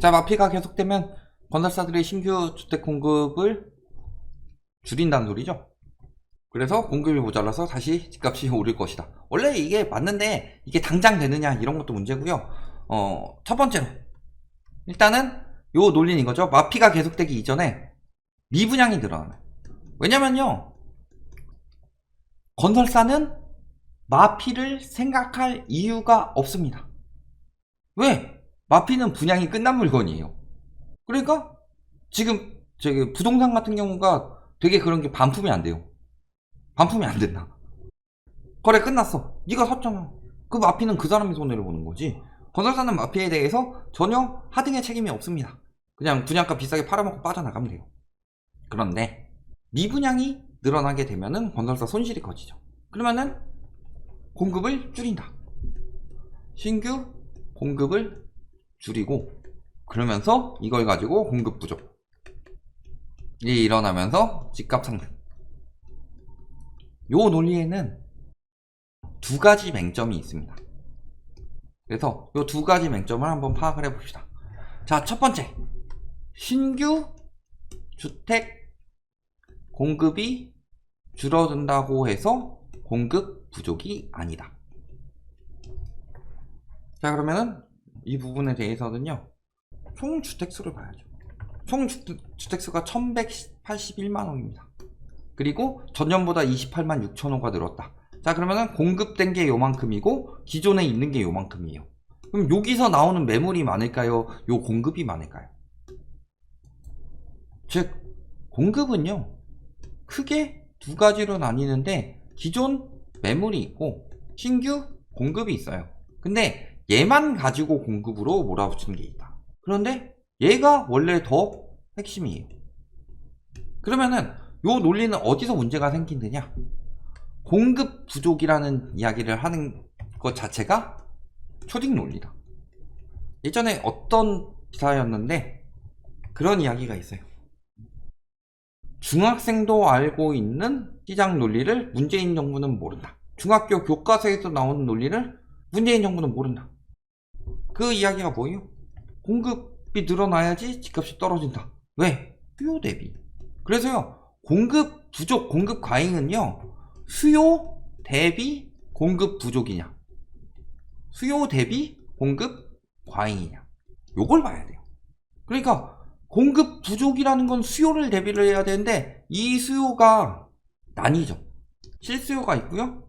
자, 마피가 계속되면 건설사들의 신규 주택 공급을 줄인다는 소리죠. 그래서 공급이 모자라서 다시 집값이 오를 것이다. 원래 이게 맞는데 이게 당장 되느냐 이런 것도 문제고요. 첫 번째로 일단은 요 논리는 이거죠. 마피가 계속되기 이전에 미분양이 늘어나요. 왜냐면요, 건설사는 마피를 생각할 이유가 없습니다. 왜? 마피는 분양이 끝난 물건이에요. 그러니까 지금 저기 부동산 같은 경우가 되게 그런 게 반품이 안 돼요. 반품이 안 된다. 거래 끝났어. 네가 샀잖아. 그 마피는 그 사람이 손해를 보는 거지. 건설사는 마피에 대해서 전혀 하등의 책임이 없습니다. 그냥 분양가 비싸게 팔아먹고 빠져나가면 돼요. 그런데 미분양이 늘어나게 되면은 건설사 손실이 커지죠. 그러면은 공급을 줄인다. 신규 공급을 줄이고, 그러면서 이걸 가지고 공급 부족이 일어나면서 집값 상승. 요 논리에는 두 가지 맹점이 있습니다. 그래서 요 두 가지 맹점을 한번 파악을 해봅시다. 자, 첫 번째, 신규 주택 공급이 줄어든다고 해서 공급 부족이 아니다. 자, 그러면은 이 부분에 대해서는요, 총 주택수를 봐야죠. 총 주택수가 1181만호입니다. 그리고 전년보다 28만 6천호가 늘었다. 자, 그러면은 공급된 게 요만큼이고 기존에 있는 게 요만큼이에요. 그럼 여기서 나오는 매물이 많을까요? 요 공급이 많을까요? 즉, 공급은요, 크게 두 가지로 나뉘는데 기존 매물이 있고 신규 공급이 있어요. 근데 얘만 가지고 공급으로 몰아붙이는 게 있다. 그런데 얘가 원래 더 핵심이에요. 그러면은 요 논리는 어디서 문제가 생긴느냐? 공급 부족이라는 이야기를 하는 것 자체가 초딩 논리다. 예전에 어떤 기사였는데 그런 이야기가 있어요. 중학생도 알고 있는 시장 논리를 문재인 정부는 모른다. 중학교 교과서에서 나오는 논리를 문재인 정부는 모른다. 그 이야기가 뭐예요? 공급이 늘어나야지 집값이 떨어진다. 왜? 수요 대비. 그래서요, 공급 부족, 공급 과잉은요, 수요 대비 공급 부족이냐, 수요 대비 공급 과잉이냐, 요걸 봐야 돼요. 그러니까 공급 부족이라는 건 수요를 대비를 해야 되는데 이 수요가 나뉘죠. 실수요가 있고요,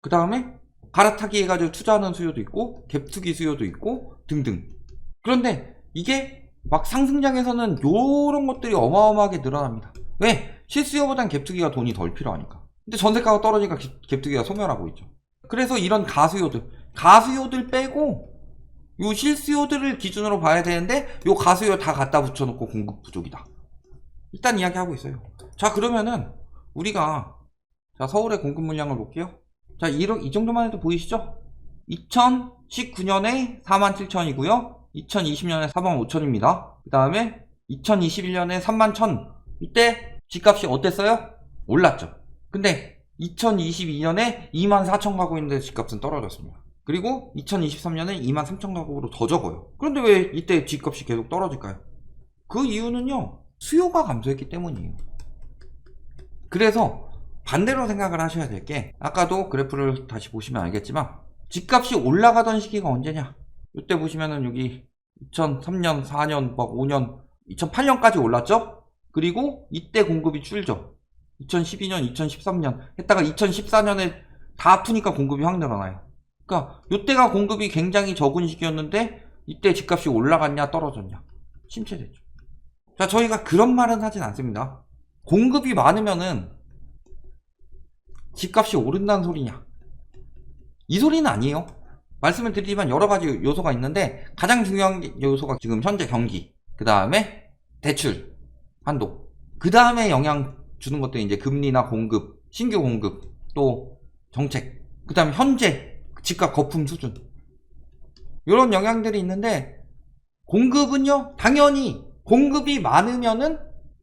그 다음에 갈아타기 해가지고 투자하는 수요도 있고 갭투기 수요도 있고 등등. 그런데 이게 막 상승장에서는 요런 것들이 어마어마하게 늘어납니다. 왜? 실수요보단 갭투기가 돈이 덜 필요하니까. 근데 전세가가 떨어지니까 갭투기가 소멸하고 있죠. 그래서 이런 가수요들 빼고 요 실수요들을 기준으로 봐야 되는데 요 가수요 다 갖다 붙여놓고 공급 부족이다. 일단 이야기하고 있어요. 자, 그러면은 우리가 자, 서울의 공급 물량을 볼게요. 자, 이 정도만 해도 보이시죠? 2019년에 47,000이고요. 2020년에 45,000입니다. 그 다음에 2021년에 31,000. 이때 집값이 어땠어요? 올랐죠. 근데 2022년에 24,000 가고 있는데 집값은 떨어졌습니다. 그리고 2023년에 23,000 가구로 더 적어요. 그런데 왜 이때 집값이 계속 떨어질까요? 그 이유는요, 수요가 감소했기 때문이에요. 그래서 반대로 생각을 하셔야 될 게, 아까도 그래프를 다시 보시면 알겠지만 집값이 올라가던 시기가 언제냐, 이때 보시면은 여기 2003년, 4년, 막 5년, 2008년까지 올랐죠. 그리고 이때 공급이 줄죠. 2012년, 2013년 했다가 2014년에 다 아프니까 공급이 확 늘어나요. 그러니까 이때가 공급이 굉장히 적은 시기였는데 이때 집값이 올라갔냐 떨어졌냐, 침체됐죠. 자, 저희가 그런 말은 하진 않습니다. 공급이 많으면은 집값이 오른다는 소리냐, 이 소리는 아니에요. 말씀을 드리지만 여러 가지 요소가 있는데 가장 중요한 요소가 지금 현재 경기, 그 다음에 대출 한도, 그 다음에 영향 주는 것들이 이제 금리나 공급, 신규 공급, 또 정책, 그 다음에 현재 집값 거품 수준, 이런 영향들이 있는데, 공급은요, 당연히 공급이 많으면은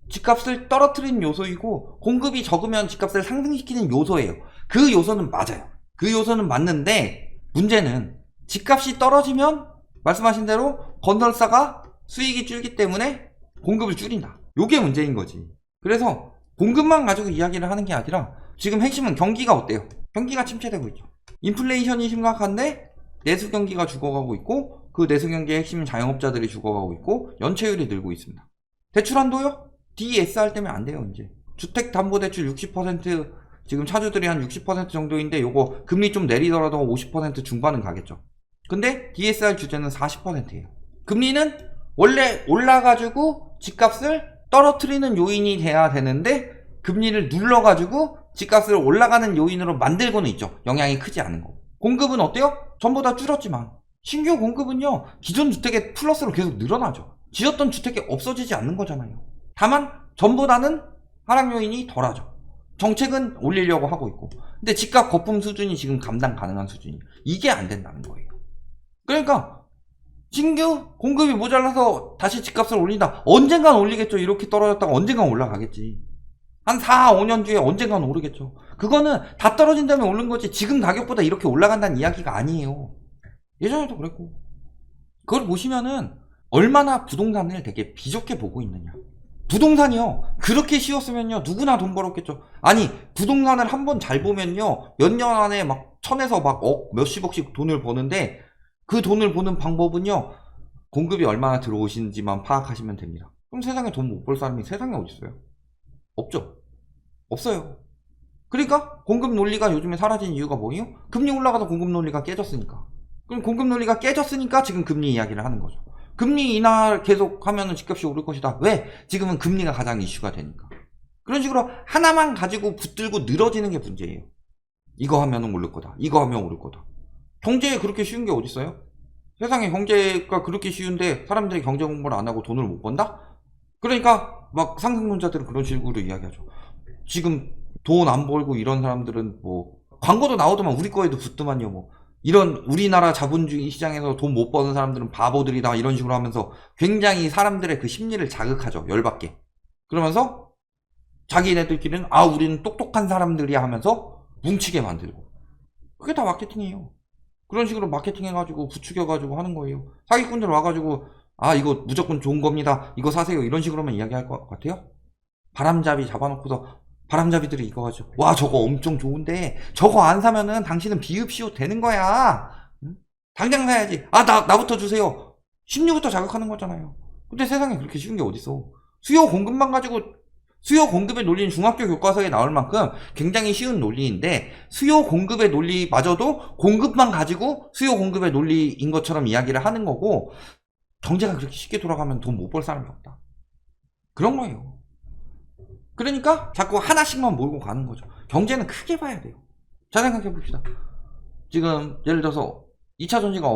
집값을 떨어뜨리는 요소이고 공급이 적으면 집값을 상승시키는 요소예요. 그 요소는 맞아요. 그 요소는 맞는데 문제는 집값이 떨어지면 말씀하신 대로 건설사가 수익이 줄기 때문에 공급을 줄인다. 요게 문제인 거지. 그래서 공급만 가지고 이야기를 하는 게 아니라 지금 핵심은 경기가 어때요? 경기가 침체되고 있죠. 인플레이션이 심각한데 내수 경기가 죽어가고 있고 그 내수 경기의 핵심 자영업자들이 죽어가고 있고 연체율이 늘고 있습니다. 대출 한도요? DSR 때문에 안 돼요. 이제 주택담보대출 60% 지금 차주들이 한 60% 정도인데 요거 금리 좀 내리더라도 50% 중반은 가겠죠. 근데 DSR 규제는 40%예요. 금리는 원래 올라가지고 집값을 떨어뜨리는 요인이 돼야 되는데 금리를 눌러가지고 집값을 올라가는 요인으로 만들고는 있죠. 영향이 크지 않은 거. 공급은 어때요? 전부 다 줄었지만 신규 공급은요 기존 주택의 플러스로 계속 늘어나죠. 지었던 주택이 없어지지 않는 거잖아요. 다만 전보다는 하락 요인이 덜하죠. 정책은 올리려고 하고 있고 근데 집값 거품 수준이 지금 감당 가능한 수준이 이게 안 된다는 거예요. 그러니까 신규 공급이 모자라서 다시 집값을 올린다. 언젠간 올리겠죠. 이렇게 떨어졌다가 언젠간 올라가겠지. 한 4, 5년 뒤에 언젠간 오르겠죠. 그거는 다 떨어진 다음에 오른 거지 지금 가격보다 이렇게 올라간다는 이야기가 아니에요. 예전에도 그랬고. 그걸 보시면은 얼마나 부동산을 되게 비좁게 보고 있느냐. 부동산이요 그렇게 쉬웠으면요 누구나 돈 벌었겠죠. 아니 부동산을 한번 잘 보면요 몇 년 안에 막 천에서 막 몇십억씩 돈을 버는데 그 돈을 버는 방법은요 공급이 얼마나 들어오시는지만 파악하시면 됩니다. 그럼 세상에 돈 못 벌 사람이 세상에 어디 있어요? 없죠. 없어요. 그러니까 공급 논리가 요즘에 사라진 이유가 뭐예요? 금리 올라가서 공급 논리가 깨졌으니까. 그럼 공급 논리가 깨졌으니까 지금 금리 이야기를 하는 거죠. 금리 인하 계속 하면은 집값이 오를 것이다. 왜? 지금은 금리가 가장 이슈가 되니까. 그런 식으로 하나만 가지고 붙들고 늘어지는 게 문제예요. 이거 하면은 오를 거다. 이거 하면 오를 거다. 경제에 그렇게 쉬운 게 어딨어요? 세상에 경제가 그렇게 쉬운데 사람들이 경제 공부를 안 하고 돈을 못 번다? 그러니까 막 상승론자들은 그런 식으로 이야기하죠. 지금 돈 안 벌고 이런 사람들은 뭐 광고도 나오더만 우리 거에도 붙더만요. 뭐 이런 우리나라 자본주의 시장에서 돈 못 버는 사람들은 바보들이다 이런 식으로 하면서 굉장히 사람들의 그 심리를 자극하죠. 열받게. 그러면서 자기네들끼리는 아 우리는 똑똑한 사람들이야 하면서 뭉치게 만들고. 그게 다 마케팅이에요. 그런 식으로 마케팅 해가지고 부추겨가지고 하는 거예요. 사기꾼들 와가지고 아 이거 무조건 좋은 겁니다. 이거 사세요. 이런 식으로만 이야기할 것 같아요? 바람잡이 잡아놓고서 바람잡이들이 이거 가지고 와 저거 엄청 좋은데 저거 안 사면은 당신은 비읍시오 되는 거야. 응? 당장 사야지. 아 나부터 주세요. 심리부터 자극하는 거잖아요. 근데 세상에 그렇게 쉬운 게 어딨어. 수요 공급만 가지고 수요 공급의 논리는 중학교 교과서에 나올 만큼 굉장히 쉬운 논리인데 수요 공급의 논리마저도 공급만 가지고 수요 공급의 논리인 것처럼 이야기를 하는 거고 경제가 그렇게 쉽게 돌아가면 돈 못 벌 사람이 없다. 그런 거예요. 그러니까 자꾸 하나씩만 몰고 가는 거죠. 경제는 크게 봐야 돼요. 잘 생각해 봅시다. 지금 예를 들어서 2차 전지가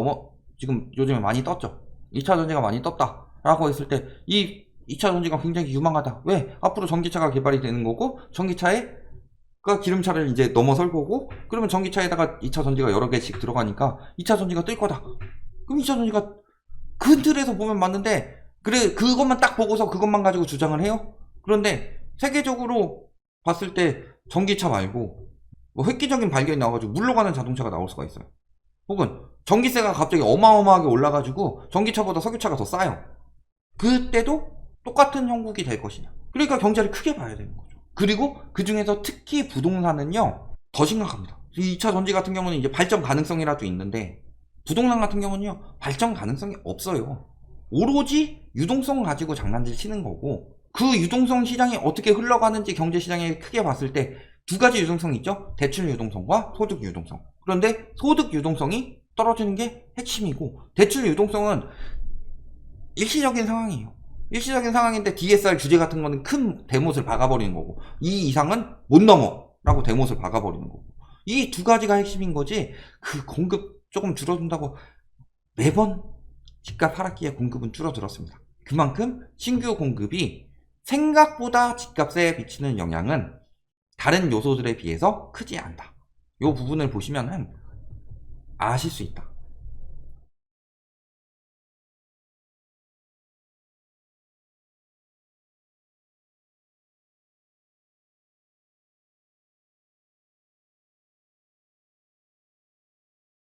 지금 요즘에 많이 떴죠. 2차 전지가 많이 떴다 라고 했을 때 이 2차 전지가 굉장히 유망하다. 왜? 앞으로 전기차가 개발이 되는 거고 전기차에 기름차를 이제 넘어설 거고 그러면 전기차에다가 2차 전지가 여러 개씩 들어가니까 2차 전지가 뜰 거다. 그럼 2차 전지가 큰 틀에서 보면 맞는데 그래 그것만 딱 보고서 그것만 가지고 주장을 해요? 그런데 세계적으로 봤을 때 전기차 말고 뭐 획기적인 발견이 나와가지고 물러가는 자동차가 나올 수가 있어요. 혹은 전기세가 갑자기 어마어마하게 올라가지고 전기차보다 석유차가 더 싸요. 그때도 똑같은 형국이 될 것이냐. 그러니까 경제를 크게 봐야 되는 거죠. 그리고 그 중에서 특히 부동산은요 더 심각합니다. 2차 전지 같은 경우는 이제 발전 가능성이라도 있는데 부동산 같은 경우는요 발전 가능성이 없어요. 오로지 유동성 가지고 장난질 치는 거고 그 유동성 시장이 어떻게 흘러가는지 경제 시장에 크게 봤을 때 두 가지 유동성이 있죠. 대출 유동성과 소득 유동성. 그런데 소득 유동성이 떨어지는 게 핵심이고 대출 유동성은 일시적인 상황이에요. 일시적인 상황인데 DSR 규제 같은 거는 큰 대못을 박아버리는 거고 이 이상은 못 넘어 라고 대못을 박아버리는 거고 이 두 가지가 핵심인 거지 그 공급 조금 줄어든다고 매번 집값 하락기에 공급은 줄어들었습니다. 그만큼 신규 공급이 생각보다 집값에 미치는 영향은 다른 요소들에 비해서 크지 않다. 이 부분을 보시면은 아실 수 있다.